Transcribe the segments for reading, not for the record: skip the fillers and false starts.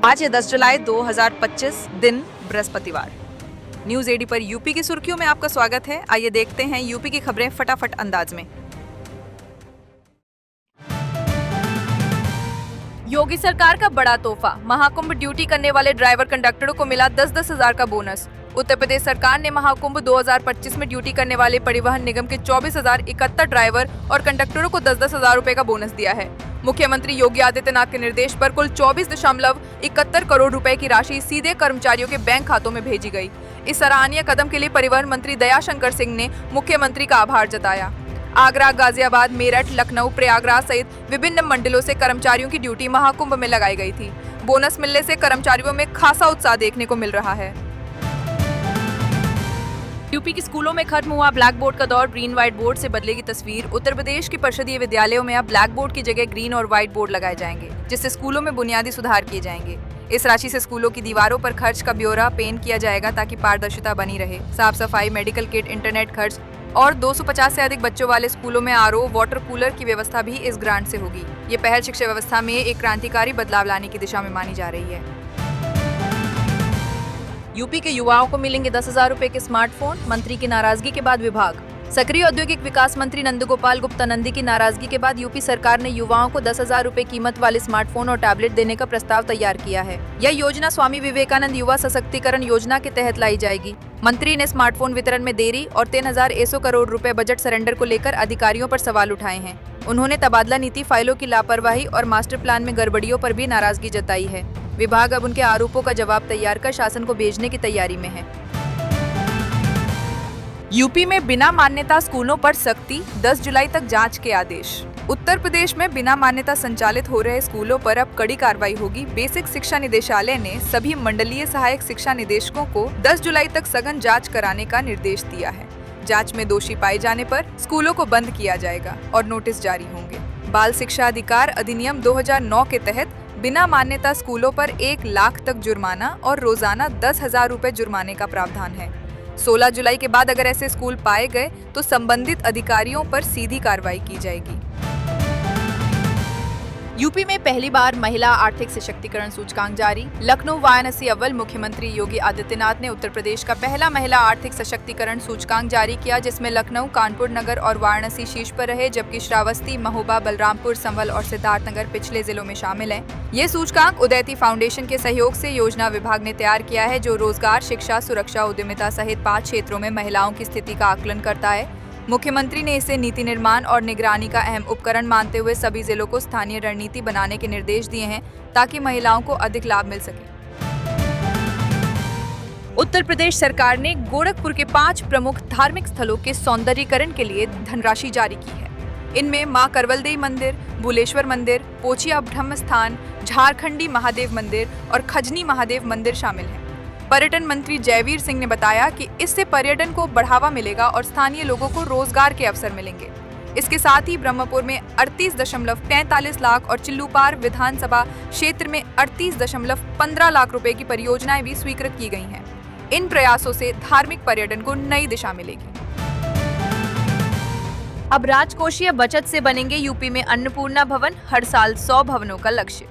आज है 10 जुलाई 2025, दिन बृहस्पतिवार। न्यूज एडी पर यूपी की सुर्खियों में आपका स्वागत है। आइए देखते हैं यूपी की खबरें फटाफट अंदाज में। योगी सरकार का बड़ा तोहफा, महाकुंभ ड्यूटी करने वाले ड्राइवर कंडक्टरों को मिला 10-10 हजार का बोनस। उत्तर प्रदेश सरकार ने महाकुंभ 2025 में ड्यूटी करने वाले परिवहन निगम के 24,071 ड्राइवर और कंडक्टरों को 10-10 हजार रुपए का बोनस दिया है। मुख्यमंत्री योगी आदित्यनाथ के निर्देश पर कुल 24.71 करोड़ रुपए की राशि सीधे कर्मचारियों के बैंक खातों में भेजी गई। इस सराहनीय कदम के लिए परिवहन मंत्री दयाशंकर सिंह ने मुख्यमंत्री का आभार जताया। आगरा, गाजियाबाद, मेरठ, लखनऊ, प्रयागराज सहित विभिन्न मंडलों से कर्मचारियों की ड्यूटी महाकुंभ में लगाई गई थी। बोनस मिलने से कर्मचारियों में खासा उत्साह देखने को मिल रहा है। यूपी के स्कूलों में खत्म हुआ ब्लैक बोर्ड का दौर, ग्रीन व्हाइट बोर्ड से बदलेगी तस्वीर। उत्तर प्रदेश के परिषदीय विद्यालयों में अब ब्लैक बोर्ड की जगह ग्रीन और व्हाइट बोर्ड लगाए जाएंगे, जिससे स्कूलों में बुनियादी सुधार किए जाएंगे। इस राशि से स्कूलों की दीवारों पर खर्च का ब्यौरा पेन किया जाएगा ताकि पारदर्शिता बनी रहे। साफ सफाई, मेडिकल किट, इंटरनेट खर्च और 250 से अधिक बच्चों वाले स्कूलों में आरओ, वाटर कूलर की व्यवस्था भी इस ग्रांट से होगी। ये पहल शिक्षा व्यवस्था में एक क्रांतिकारी बदलाव लाने की दिशा में मानी जा रही है। यूपी के युवाओं को मिलेंगे 10,000 रुपए के स्मार्टफोन, मंत्री की नाराजगी के बाद विभाग। सक्रिय औद्योगिक विकास मंत्री नंदगोपाल गुप्ता नंदी की नाराजगी के बाद यूपी सरकार ने युवाओं को 10,000 रुपए कीमत वाले स्मार्टफोन और टैबलेट देने का प्रस्ताव तैयार किया है। यह योजना स्वामी विवेकानंद युवा सशक्तिकरण योजना के तहत लाई जाएगी। मंत्री ने स्मार्टफोन वितरण में देरी और 3,100 करोड़ रुपए बजट सरेंडर को लेकर अधिकारियों पर सवाल उठाए हैं। उन्होंने तबादला नीति, फाइलों की लापरवाही और मास्टर प्लान में गड़बड़ियों पर भी नाराजगी जताई है। विभाग अब उनके आरोपों का जवाब तैयार कर शासन को भेजने की तैयारी में है। यूपी में बिना मान्यता स्कूलों पर सख्ती, 10 जुलाई तक जांच के आदेश। उत्तर प्रदेश में बिना मान्यता संचालित हो रहे स्कूलों पर अब कड़ी कार्रवाई होगी। बेसिक शिक्षा निदेशालय ने सभी मंडलीय सहायक शिक्षा निदेशकों को 10 जुलाई तक सघन जांच कराने का निर्देश दिया है। जांच में दोषी पाए जाने पर स्कूलों को बंद किया जाएगा और नोटिस जारी होंगे। बाल शिक्षा अधिकार अधिनियम 2009 के तहत बिना मान्यता स्कूलों पर 1 लाख तक जुर्माना और रोजाना 10,000 रुपए जुर्माने का प्रावधान है। 16 जुलाई के बाद अगर ऐसे स्कूल पाए गए तो संबंधित अधिकारियों पर सीधी कार्रवाई की जाएगी। यूपी में पहली बार महिला आर्थिक सशक्तिकरण सूचकांक जारी। लखनऊ वाराणसी अव्वल, मुख्यमंत्री योगी आदित्यनाथ ने उत्तर प्रदेश का पहला महिला आर्थिक सशक्तिकरण सूचकांक जारी किया, जिसमें लखनऊ, कानपुर नगर और वाराणसी शीर्ष पर रहे, जबकि श्रावस्ती, महोबा, बलरामपुर, संभल और सिद्धार्थनगर पिछले जिलों में शामिल हैं। ये सूचकांक उदयती फाउंडेशन के सहयोग से योजना विभाग ने तैयार किया है, जो रोजगार, शिक्षा, सुरक्षा, उद्यमिता सहित 5 क्षेत्रों में महिलाओं की स्थिति का आकलन करता है। मुख्यमंत्री ने इसे नीति निर्माण और निगरानी का अहम उपकरण मानते हुए सभी जिलों को स्थानीय रणनीति बनाने के निर्देश दिए हैं, ताकि महिलाओं को अधिक लाभ मिल सके। उत्तर प्रदेश सरकार ने गोरखपुर के 5 प्रमुख धार्मिक स्थलों के सौंदर्यीकरण के लिए धनराशि जारी की है। इनमें मां करवलदेई मंदिर, बुलेश्वर मंदिर, पोचिया ब्रह्म स्थान, झारखंडी महादेव मंदिर और खजनी महादेव मंदिर शामिल हैं। पर्यटन मंत्री जयवीर सिंह ने बताया कि इससे पर्यटन को बढ़ावा मिलेगा और स्थानीय लोगों को रोजगार के अवसर मिलेंगे। इसके साथ ही ब्रह्मपुर में 38.43 लाख और चिल्लूपार विधानसभा क्षेत्र में 38.15 लाख रुपए की परियोजनाएं भी स्वीकृत की गई हैं। इन प्रयासों से धार्मिक पर्यटन को नई दिशा मिलेगी। अब राजकोषीय बचत से बनेंगे यूपी में अन्नपूर्णा भवन, हर साल 100 भवनों का लक्ष्य।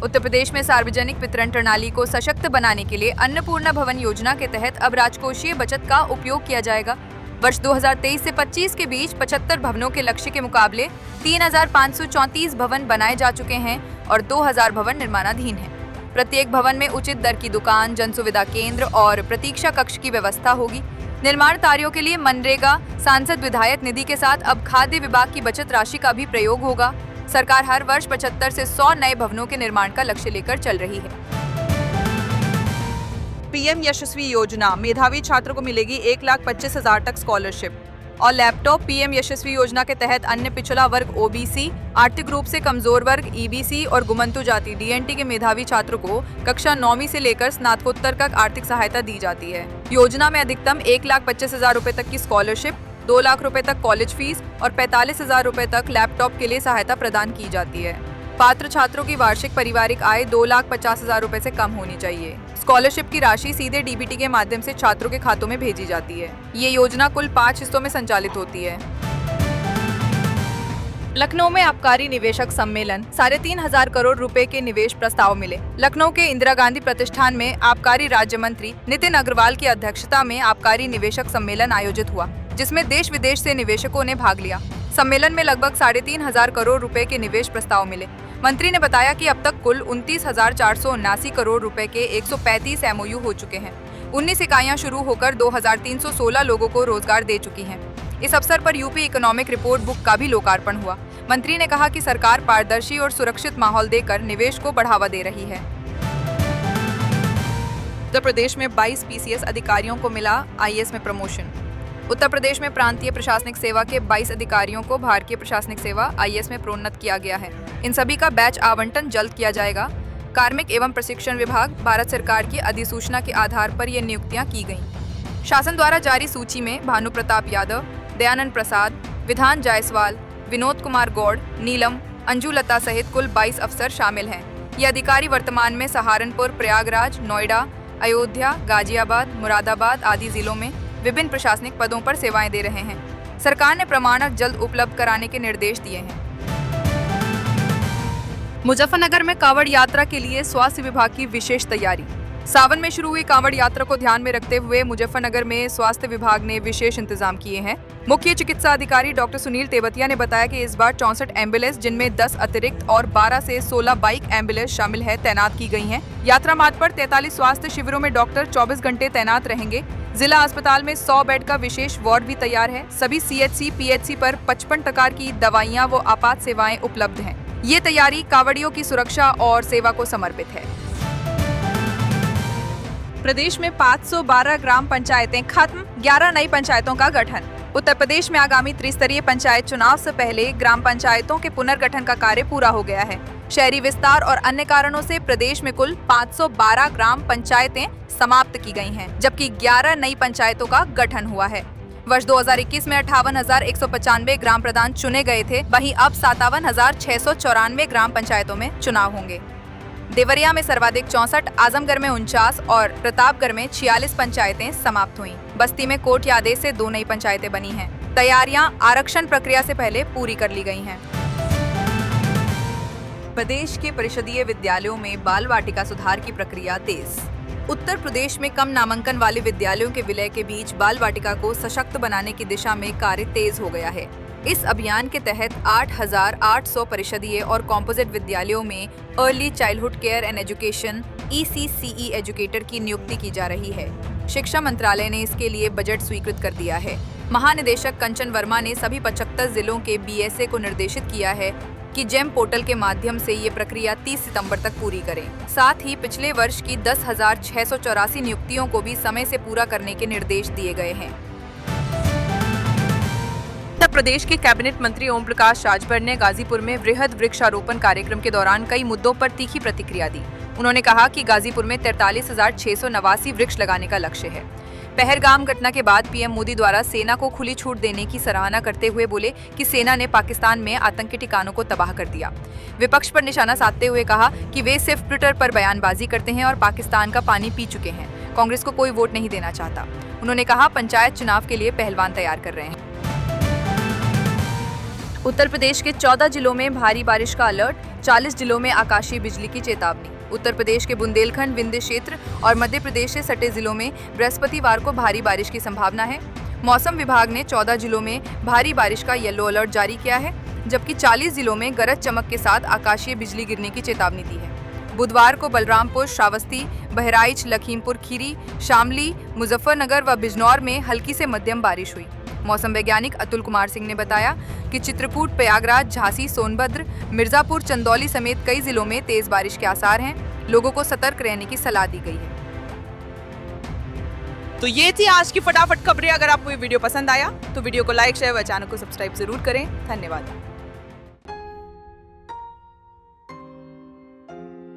उत्तर प्रदेश में सार्वजनिक वितरण प्रणाली को सशक्त बनाने के लिए अन्नपूर्णा भवन योजना के तहत अब राजकोषीय बचत का उपयोग किया जाएगा। वर्ष 2023 से 25 के बीच 75 भवनों के लक्ष्य के मुकाबले 3,534 भवन बनाए जा चुके हैं और 2,000 भवन निर्माणाधीन हैं। प्रत्येक भवन में उचित दर की दुकान, जन सुविधा केंद्र और प्रतीक्षा कक्ष की व्यवस्था होगी। निर्माण कार्यों के लिए मनरेगा, सांसद विधायक निधि के साथ अब खाद्य विभाग की बचत राशि का भी प्रयोग होगा। सरकार हर वर्ष 75 से 100 नए भवनों के निर्माण का लक्ष्य लेकर चल रही है। पीएम यशस्वी योजना, मेधावी छात्रों को मिलेगी 1,25,000 तक स्कॉलरशिप और लैपटॉप। पीएम यशस्वी योजना के तहत अन्य पिछड़ा वर्ग ओबीसी, आर्थिक रूप से कमजोर वर्ग ईबीसी और गुमंतु जाति डीएनटी के मेधावी छात्रों को कक्षा 9वीं से लेकर स्नातकोत्तर तक आर्थिक सहायता दी जाती है। योजना में अधिकतम 1,25,000 रुपए तक की स्कॉलरशिप, 2 लाख रुपए तक कॉलेज फीस और 45,000 रुपए तक लैपटॉप के लिए सहायता प्रदान की जाती है। पात्र छात्रों की वार्षिक पारिवारिक आय 2,50,000 रुपए से कम होनी चाहिए। स्कॉलरशिप की राशि सीधे डीबीटी के माध्यम से छात्रों के खातों में भेजी जाती है। ये योजना कुल 5 हिस्सों में संचालित होती है। लखनऊ में आबकारी निवेशक सम्मेलन 3,500 करोड़ रुपए के निवेश प्रस्ताव मिले। लखनऊ के इंदिरा गांधी प्रतिष्ठान में आबकारी राज्य मंत्री नितिन अग्रवाल की अध्यक्षता में आबकारी निवेशक सम्मेलन आयोजित हुआ, जिसमें देश विदेश से निवेशकों ने भाग लिया। सम्मेलन में लगभग 3,500 करोड़ रुपए के निवेश प्रस्ताव मिले। मंत्री ने बताया कि अब तक कुल 29,479 करोड़ रुपए के 135 MOU हो चुके हैं। 19 इकाइयां शुरू होकर 2,316 लोगों को रोजगार दे चुकी हैं। इस अवसर पर यूपी इकोनॉमिक रिपोर्ट बुक का भी लोकार्पण हुआ। मंत्री ने कहा कि सरकार पारदर्शी और सुरक्षित माहौल देकर निवेश को बढ़ावा दे रही है। उत्तर प्रदेश में 22 PCS अधिकारियों को मिला IAS में प्रमोशन। उत्तर प्रदेश में प्रांतीय प्रशासनिक सेवा के 22 अधिकारियों को भारतीय प्रशासनिक सेवा IAS में प्रोन्नत किया गया है। इन सभी का बैच आवंटन जल्द किया जाएगा। कार्मिक एवं प्रशिक्षण विभाग, भारत सरकार की अधिसूचना के आधार पर ये नियुक्तियां की गईं। शासन द्वारा जारी सूची में भानु प्रताप यादव, दयानंद प्रसाद, विधान जायसवाल, विनोद कुमार गौड़, नीलम, अंजू लता सहित कुल 22 अफसर शामिल हैं। ये अधिकारी वर्तमान में सहारनपुर, प्रयागराज, नोएडा, अयोध्या, गाजियाबाद, मुरादाबाद आदि जिलों में विभिन्न प्रशासनिक पदों पर सेवाएं दे रहे हैं। सरकार ने प्रमाणक जल्द उपलब्ध कराने के निर्देश दिए हैं। मुजफ्फरनगर में कांवड़ यात्रा के लिए स्वास्थ्य विभाग की विशेष तैयारी। सावन में शुरू हुई कांवड़ यात्रा को ध्यान में रखते हुए मुजफ्फरनगर में स्वास्थ्य विभाग ने विशेष इंतजाम किए हैं। मुख्य चिकित्सा अधिकारी डॉक्टर सुनील तेवतिया ने बताया कि इस बार 64 एम्बुलेंस, जिनमें 10 अतिरिक्त और 12 से 16 बाइक एम्बुलेंस शामिल है, तैनात की गई हैं। यात्रा मार्ग पर 43 स्वास्थ्य शिविरों में डॉक्टर 24 घंटे तैनात रहेंगे। जिला अस्पताल में 100 बेड का विशेष वार्ड भी तैयार है। सभी CHC, PHC पर 55 प्रकार की दवाइयां व आपात सेवाएं उपलब्ध हैं। ये तैयारी कांवड़ियों की सुरक्षा और सेवा को समर्पित है। प्रदेश में 512 ग्राम पंचायतें खत्म, 11 नई पंचायतों का गठन। उत्तर प्रदेश में आगामी त्रिस्तरीय पंचायत चुनाव से पहले ग्राम पंचायतों के पुनर्गठन का कार्य पूरा हो गया है। शहरी विस्तार और अन्य कारणों से प्रदेश में कुल 512 ग्राम पंचायतें समाप्त की गई हैं, जबकि 11 नई पंचायतों का गठन हुआ है। वर्ष 2021 में 58,195 ग्राम प्रधान चुने गए थे, वहीं अब 57,694 ग्राम पंचायतों में चुनाव होंगे। देवरिया में सर्वाधिक 64, आजमगढ़ में 49 और प्रतापगढ़ में 46 पंचायतें समाप्त हुईं। बस्ती में कोर्ट के आदेश से 2 नई पंचायतें बनी हैं। तैयारियां आरक्षण प्रक्रिया से पहले पूरी कर ली गई हैं। प्रदेश के परिषदीय विद्यालयों में बाल वाटिका सुधार की प्रक्रिया तेज। उत्तर प्रदेश में कम नामांकन वाले विद्यालयों के विलय के बीच बाल वाटिका को सशक्त बनाने की दिशा में कार्य तेज हो गया है। इस अभियान के तहत 8,800 परिषदीय और कॉम्पोजिट विद्यालयों में early childhood care and education ECCE educator की नियुक्ति की जा रही है। शिक्षा मंत्रालय ने इसके लिए बजट स्वीकृत कर दिया है। महानिदेशक कंचन वर्मा ने सभी 75 जिलों के BSA को निर्देशित किया है कि जेम पोर्टल के माध्यम से ये प्रक्रिया 30 सितंबर तक पूरी करें। साथ ही पिछले वर्ष की 10,684 नियुक्तियों को भी समय से पूरा करने के निर्देश दिए गए हैं। उत्तर प्रदेश के कैबिनेट मंत्री ओम प्रकाश राजभर ने गाजीपुर में वृहद वृक्षारोपण कार्यक्रम के दौरान कई मुद्दों पर तीखी प्रतिक्रिया दी। उन्होंने कहा कि गाजीपुर में 43,689 वृक्ष लगाने का लक्ष्य है। पहलगाम घटना के बाद PM मोदी द्वारा सेना को खुली छूट देने की सराहना करते हुए बोले कि सेना ने पाकिस्तान में आतंकी ठिकानों को तबाह कर दिया। विपक्ष पर निशाना साधते हुए कहा कि वे सिर्फ ट्विटर पर बयानबाजी करते हैं और पाकिस्तान का पानी पी चुके हैं। कांग्रेस को कोई वोट नहीं देना चाहता। उन्होंने कहा पंचायत चुनाव के लिए पहलवान तैयार कर रहे हैं। उत्तर प्रदेश के 14 जिलों में भारी बारिश का अलर्ट, 40 जिलों में आकाशीय बिजली की चेतावनी। उत्तर प्रदेश के बुंदेलखंड, विंध्य क्षेत्र और मध्य प्रदेश से सटे जिलों में बृहस्पतिवार को भारी बारिश की संभावना है। मौसम विभाग ने 14 जिलों में भारी बारिश का येलो अलर्ट जारी किया है, जबकि 40 जिलों में गरज चमक के साथ आकाशीय बिजली गिरने की चेतावनी दी है। बुधवार को बलरामपुर, श्रावस्ती, बहराइच, लखीमपुर खीरी, शामली, मुजफ्फरनगर व बिजनौर में हल्की से मध्यम बारिश हुई। मौसम वैज्ञानिक अतुल कुमार सिंह ने बताया कि चित्रकूट, प्रयागराज, झांसी, सोनभद्र, मिर्जापुर, चंदौली समेत कई जिलों में तेज बारिश के आसार हैं। लोगों को सतर्क रहने की सलाह दी गई है। तो ये थी आज की फटाफट खबरें। अगर आपको ये वीडियो पसंद आया तो वीडियो को लाइक, शेयर व चैनल को सब्सक्राइब जरूर करें। धन्यवाद।